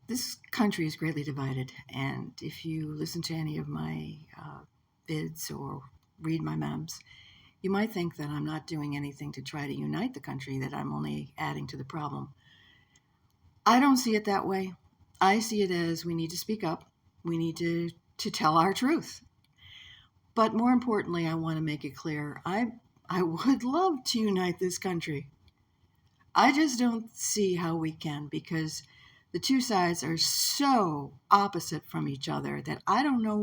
This country is greatly divided, and if you listen to any of my vids or read my memes, you might think that I'm not doing anything to try to unite the country, that I'm only adding to the problem. I don't see it that way. I see it as we need to speak up. We need to tell our truth. But more importantly, I want to make it clear I would love to unite this country. I just don't see how we can because the two sides are so opposite from each other that I don't know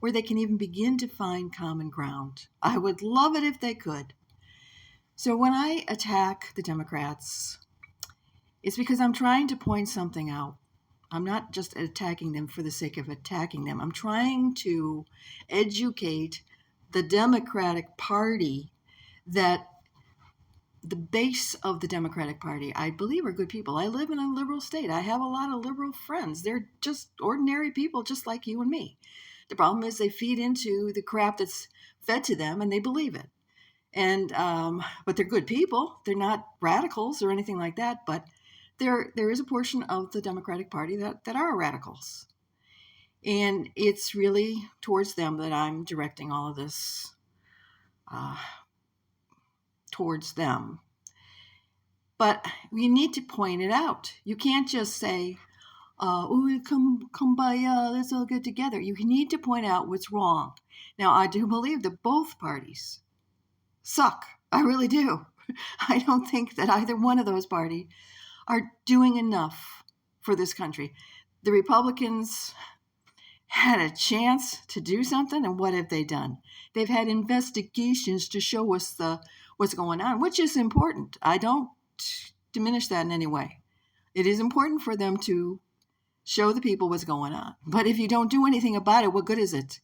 where they can even begin to find common ground. I would love it if they could. So when I attack the Democrats, it's because I'm trying to point something out. I'm not just attacking them for the sake of attacking them. I'm trying to educate the Democratic Party that the base of the Democratic Party, I believe, are good people. I live in a liberal state. I have a lot of liberal friends. They're just ordinary people, just like you and me. The problem is they feed into the crap that's fed to them, and they believe it. And but they're good people. They're not radicals or anything like that. But there is a portion of the Democratic Party that are radicals, and it's really towards them that I'm directing all of this uh, towards them. But you need to point it out. You can't just say, "Oh, come by, let's all get together." You need to point out what's wrong. Now, I do believe that both parties suck. I really do. I don't think that either one of those parties are doing enough for this country. The Republicans had a chance to do something, and what have they done? They've had investigations to show us what's going on, which is important. I don't diminish that in any way. It is important for them to show the people what's going on. But if you don't do anything about it, what good is it?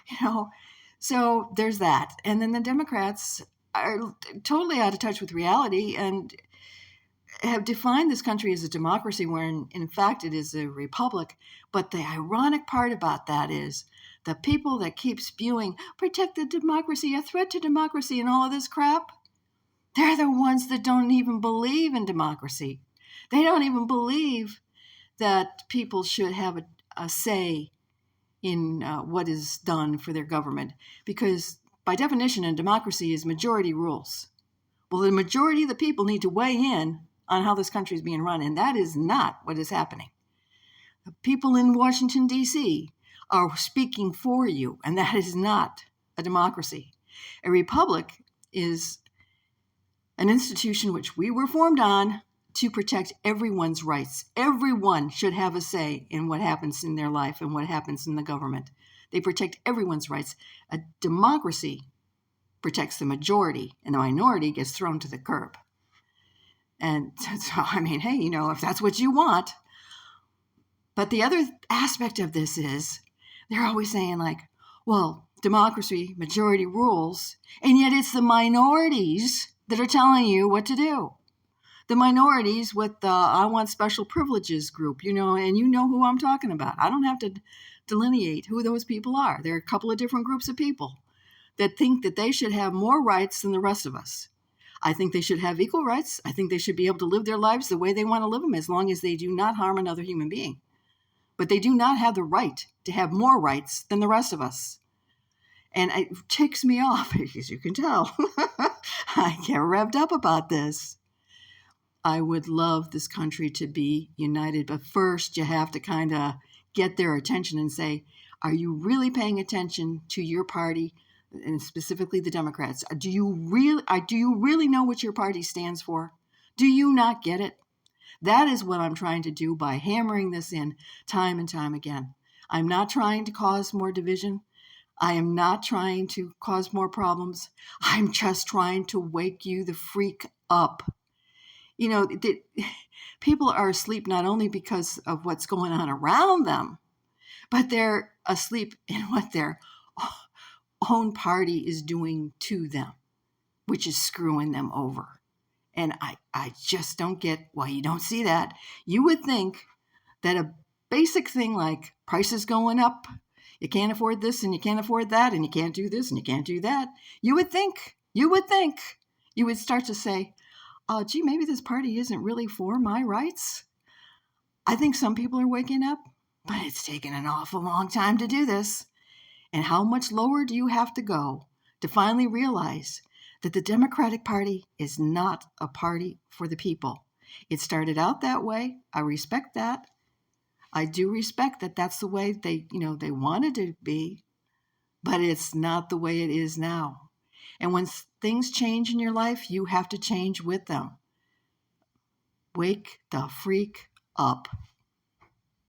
You know, so there's that. And then the Democrats are totally out of touch with reality and have defined this country as a democracy when in fact it is a republic. But the ironic part about that is the people that keep spewing protect the democracy, a threat to democracy, and all of this crap, they're the ones that don't even believe in democracy. They don't even believe that people should have a say in what is done for their government, because by definition, a democracy is majority rules. Well, the majority of the people need to weigh in on how this country is being run, and that is not what is happening. The people in Washington, D.C. are speaking for you, and that is not a democracy. A republic is an institution which we were formed on to protect everyone's rights. Everyone should have a say in what happens in their life and what happens in the government. They protect everyone's rights. A democracy protects the majority, and the minority gets thrown to the curb. And so, I mean, hey, if that's what you want. But the other aspect of this is they're always saying, like, well, democracy, majority rules, and yet it's the minorities that are telling you what to do. The minorities with the I want special privileges group, and you know who I'm talking about. I don't have to delineate who those people are. There are a couple of different groups of people that think that they should have more rights than the rest of us. I think they should have equal rights. I think they should be able to live their lives the way they want to live them as long as they do not harm another human being. But they do not have the right to have more rights than the rest of us. And it ticks me off, as you can tell. I get revved up about this. I would love this country to be united, but first you have to kind of get their attention and say, are you really paying attention to your party, and specifically the Democrats? Do you really know what your party stands for? Do you not get it? That is what I'm trying to do by hammering this in time and time again. I'm not trying to cause more division. I am not trying to cause more problems. I'm just trying to wake you the freak up. People are asleep not only because of what's going on around them, but they're asleep in what their own party is doing to them, which is screwing them over. And I just don't get why you don't see that. You would think that a basic thing like prices going up, you can't afford this and you can't afford that, and you can't do this and you can't do that. You would think you would start to say, oh, gee, maybe this party isn't really for my rights. I think some people are waking up, but it's taken an awful long time to do this. And how much lower do you have to go to finally realize that the Democratic Party is not a party for the people? It started out that way. I respect that. I do respect that that's the way they wanted it to be, but it's not the way it is now. And when things change in your life, you have to change with them. Wake the freak up.